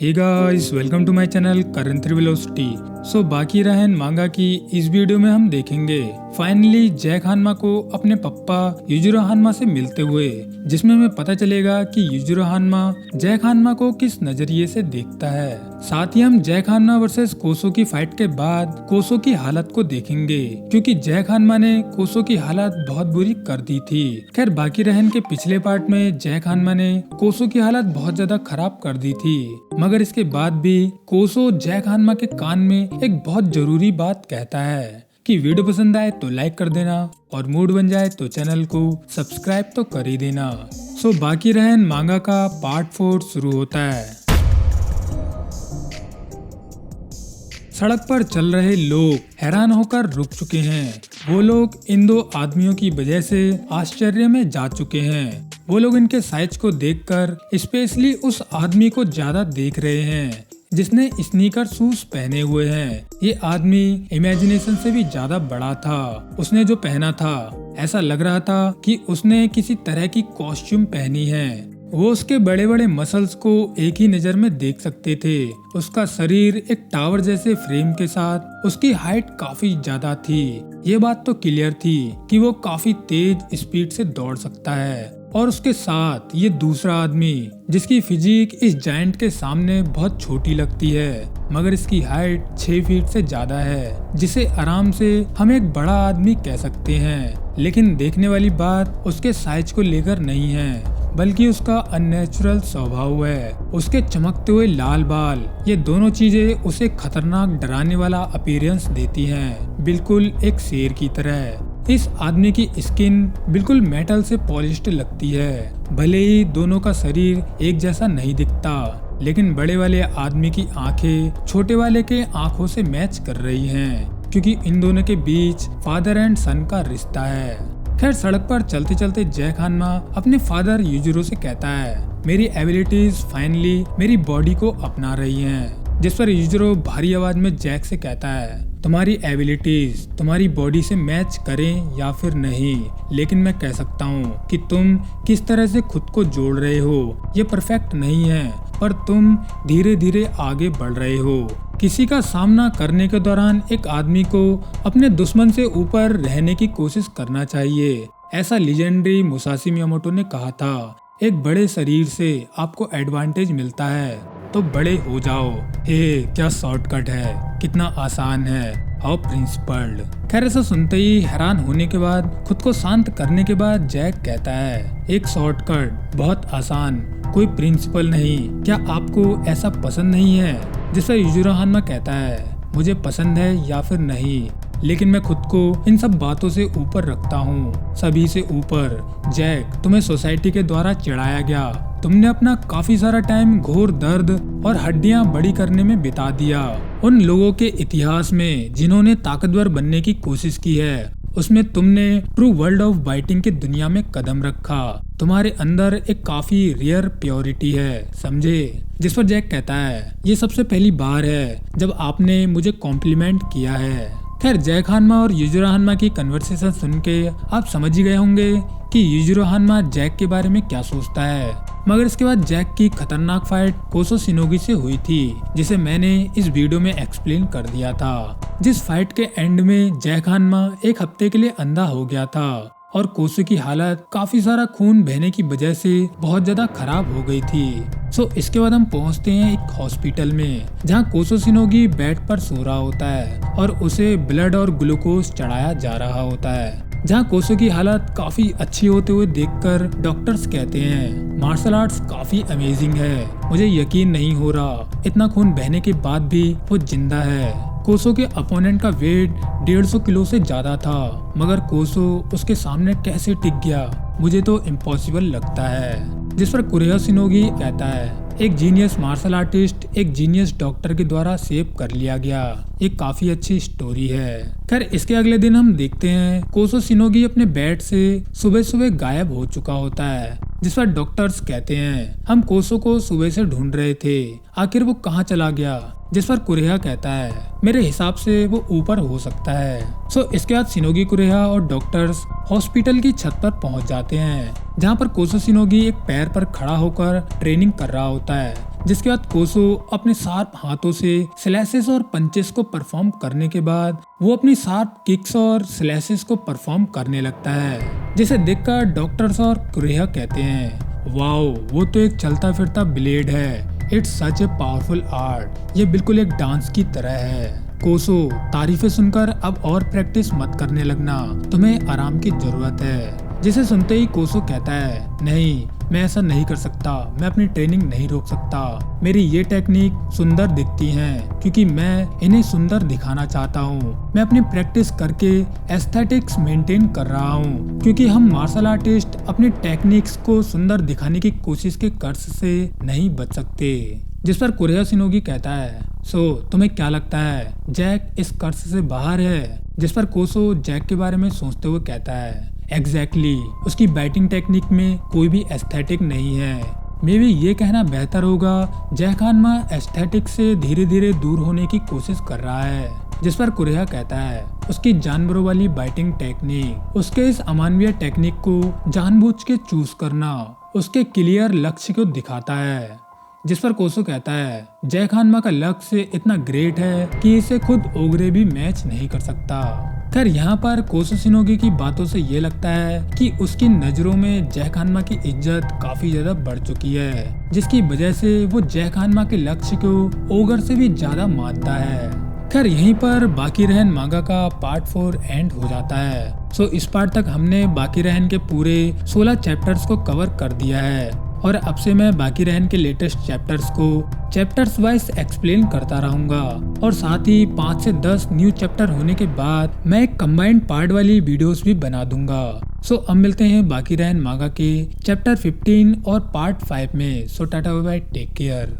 Hey guys, welcome to my channel current velocity. So बाकी रहन मांगा की इस वीडियो में हम देखेंगे फाइनली जैक हानमा को अपने पापा युजिरो हानमा से मिलते हुए, जिसमें हमें पता चलेगा कि युजिरो हानमा जैक हानमा को किस नजरिए से देखता है। साथ ही हम जैक हानमा वर्सेस कोसो की फाइट के बाद कोसो की हालत को देखेंगे, क्योंकि जैक हानमा ने कोसो की हालत बहुत बुरी कर दी थी। खैर बाकी रहन के पिछले पार्ट में जैक हानमा ने कोसो की हालत बहुत ज्यादा खराब कर दी थी, मगर इसके बाद भी कोसो जैक हानमा के कान में एक बहुत जरूरी बात कहता है कि वीडियो पसंद आए तो लाइक कर देना और मूड बन जाए तो चैनल को सब्सक्राइब तो कर ही देना। सो बाकी रहन मांगा का पार्ट 4 शुरू होता है। सड़क पर चल रहे लोग हैरान होकर रुक चुके हैं। वो लोग इन दो आदमियों की वजह से आश्चर्य में जा चुके हैं। वो लोग इनके साइज को देखकर स्पेशली उस आदमी को ज्यादा देख रहे हैं जिसने स्नीकर शूज पहने हुए हैं। ये आदमी इमेजिनेशन से भी ज्यादा बड़ा था। उसने जो पहना था ऐसा लग रहा था कि उसने किसी तरह की कॉस्ट्यूम पहनी है। वो उसके बड़े बड़े मसल्स को एक ही नजर में देख सकते थे। उसका शरीर एक टावर जैसे फ्रेम के साथ उसकी हाइट काफी ज्यादा थी। ये बात तो क्लियर थी कि वो काफी तेज स्पीड से दौड़ सकता है। और उसके साथ ये दूसरा आदमी जिसकी फिजिक इस जायंट के सामने बहुत छोटी लगती है, मगर इसकी हाइट 6 फीट से ज्यादा है, जिसे आराम से हम एक बड़ा आदमी कह सकते हैं। लेकिन देखने वाली बात उसके साइज को लेकर नहीं है, बल्कि उसका अननेचुरल स्वभाव है। उसके चमकते हुए लाल बाल, ये दोनों चीजें उसे खतरनाक डराने वाला अपीयरेंस देती हैं, बिल्कुल एक शेर की तरह। इस आदमी की स्किन बिल्कुल मेटल से पॉलिश्ड लगती है। भले ही दोनों का शरीर एक जैसा नहीं दिखता, लेकिन बड़े वाले आदमी की आंखें छोटे वाले के आंखों से मैच कर रही हैं, क्योंकि इन दोनों के बीच फादर एंड सन का रिश्ता है। खैर सड़क पर चलते चलते जैक हानमा अपने फादर युजिरो से कहता है, मेरी एबिलिटीज फाइनली मेरी बॉडी को अपना रही हैं। जिस पर युजिरो भारी आवाज में जैक से कहता है, तुम्हारी एबिलिटीज तुम्हारी बॉडी से मैच करें या फिर नहीं, लेकिन मैं कह सकता हूँ कि तुम किस तरह से खुद को जोड़ रहे हो ये परफेक्ट नहीं है, पर तुम धीरे धीरे आगे बढ़ रहे हो। किसी का सामना करने के दौरान एक आदमी को अपने दुश्मन से ऊपर रहने की कोशिश करना चाहिए, ऐसा लीजेंडरी मुसाशी मियामोटो ने कहा था। एक बड़े शरीर से आपको एडवांटेज मिलता है तो बड़े हो जाओ। हे क्या शॉर्टकट है, कितना आसान है, हाउ प्रिंसिपल्ड। खैर ऐसा सुनते ही हैरान होने के बाद खुद को शांत करने के बाद जैक कहता है, एक शॉर्टकट बहुत आसान, कोई प्रिंसिपल नहीं। क्या आपको ऐसा पसंद नहीं है? जिस पर युजिरो हानमा कहता है, मुझे पसंद है या फिर नहीं, लेकिन मैं खुद को इन सब बातों से ऊपर रखता हूँ, सभी से ऊपर। जैक, तुम्हें सोसाइटी के द्वारा चिढ़ाया गया। तुमने अपना काफी सारा टाइम घोर दर्द और हड्डियां बड़ी करने में बिता दिया। उन लोगों के इतिहास में जिन्होंने ताकतवर बनने की कोशिश की है, उसमें तुमने ट्रू वर्ल्ड ऑफ बाइटिंग की दुनिया में कदम रखा। तुम्हारे अंदर एक काफी रेयर प्योरिटी है, समझे? जिस पर जैक कहता है, ये सबसे पहली बार है जब आपने मुझे कॉम्प्लीमेंट किया है। खैर जैक हानमा और युजिरो हानमा की कन्वर्सेशन सुन के आप समझ ही गए होंगे कि युजिरो हानमा जैक के बारे में क्या सोचता है। मगर इसके बाद जैक की खतरनाक फाइट कोसो शिनोगी से हुई थी, जिसे मैंने इस वीडियो में एक्सप्लेन कर दिया था। जिस फाइट के एंड में जैक हानमा एक हफ्ते के लिए अंधा हो गया था और कोसो की हालत काफी सारा खून बहने की वजह से बहुत ज्यादा खराब हो गई थी। सो इसके बाद हम पहुंचते हैं एक हॉस्पिटल में, जहां कोसो शिनोगी बेड पर सो रहा होता है और उसे ब्लड और ग्लूकोज चढ़ाया जा रहा होता है। जहां कोसो की हालत काफी अच्छी होते हुए देखकर डॉक्टर्स कहते हैं, मार्शल आर्ट्स काफी अमेजिंग है, मुझे यकीन नहीं हो रहा इतना खून बहने के बाद भी वो जिंदा है। कोसो के अपोनेंट का वेट 150 किलो से ज्यादा था, मगर कोसो उसके सामने कैसे टिक गया, मुझे तो इम्पॉसिबल लगता है। जिस पर कुरेहा शिनोगी कहता है, एक जीनियस मार्शल आर्टिस्ट एक जीनियस डॉक्टर के द्वारा सेव कर लिया गया। ये काफी अच्छी स्टोरी है। खैर इसके अगले दिन हम देखते हैं कोसो शिनोगी अपने बेड से सुबह सुबह गायब हो चुका होता है। जिस पर डॉक्टर्स कहते हैं, हम कोसो को सुबह से ढूंढ रहे थे, आखिर वो कहाँ चला गया? जिस पर कुरेहा कहता है, मेरे हिसाब से वो ऊपर हो सकता है। सो इसके बाद शिनोगी, कुरेहा और डॉक्टर्स हॉस्पिटल की छत पर पहुंच जाते हैं, जहां पर कोसो शिनोगी एक पैर पर खड़ा होकर ट्रेनिंग कर रहा होता है। जिसके बाद कोसो अपने शार्प हाथों से स्लैशेस और पंचेस को परफॉर्म करने के बाद वो अपनी शार्प किक्स और स्लैशेस को परफॉर्म करने लगता है, जिसे देखकर डॉक्टर्स और कुरेहा कहते हैं, वाओ वो तो एक चलता फिरता ब्लेड है, it's such a powerful art, ये बिल्कुल एक डांस की तरह है। कोसो तारीफें सुनकर अब और प्रैक्टिस मत करने लगना, तुम्हें आराम की जरूरत है। जिसे सुनते ही कोसो कहता है, नहीं मैं ऐसा नहीं कर सकता, मैं अपनी ट्रेनिंग नहीं रोक सकता, मेरी ये टेक्निक सुंदर दिखती हैं क्योंकि मैं इन्हें सुंदर दिखाना चाहता हूँ, मैं अपनी प्रैक्टिस करके एस्थेटिक्स मेंटेन कर रहा हूँ, क्योंकि हम मार्शल आर्टिस्ट अपनी टेक्निक्स को सुंदर दिखाने की कोशिश के कर्ज से नहीं बच सकते। जिस पर कुरेहा शिनोगी कहता है, सो तुम्हें क्या लगता है जैक इस कर्ज से बाहर है? जिस पर कोसो जैक के बारे में सोचते हुए कहता है, एग्जैक्टली, उसकी बैटिंग टेक्निक में कोई भी एस्थेटिक नहीं है। मे भी ये कहना बेहतर होगा जैक हानमा एस्थेटिक से धीरे धीरे दूर होने की कोशिश कर रहा है। जिस पर कुरेहा कहता है, उसकी जानवरों वाली बैटिंग टेक्निक, उसके इस अमानवीय टेक्निक को जानबूझ के चूज करना उसके क्लियर लक्ष्य को दिखाता है। जिस पर कोसो कहता है, जैक हानमा का लक्ष्य इतना ग्रेट है कि इसे खुद ओगरे भी मैच नहीं कर सकता। खैर यहाँ पर कोसो शिनोगी की बातों से ये लगता है कि उसकी नजरों में जैक हानमा की इज्जत काफी ज्यादा बढ़ चुकी है, जिसकी वजह से वो जैक हानमा के लक्ष्य को ओगर से भी ज्यादा मानता है। खैर यहीं पर बाकी रहन मांगा का पार्ट 4 एंड हो जाता है। सो इस पार्ट तक हमने बाकी रहन के पूरे 16 चैप्टर्स को कवर कर दिया है और अब से मैं बाकी रहन के लेटेस्ट चैप्टर्स को चैप्टर्स वाइज एक्सप्लेन करता रहूंगा और साथ ही 5 से 10 न्यू चैप्टर होने के बाद मैं एक कंबाइंड पार्ट वाली वीडियोस भी बना दूंगा। सो अब मिलते हैं बाकी रहन मांगा के चैप्टर 15 और पार्ट 5 में। So tata bye bye, take care.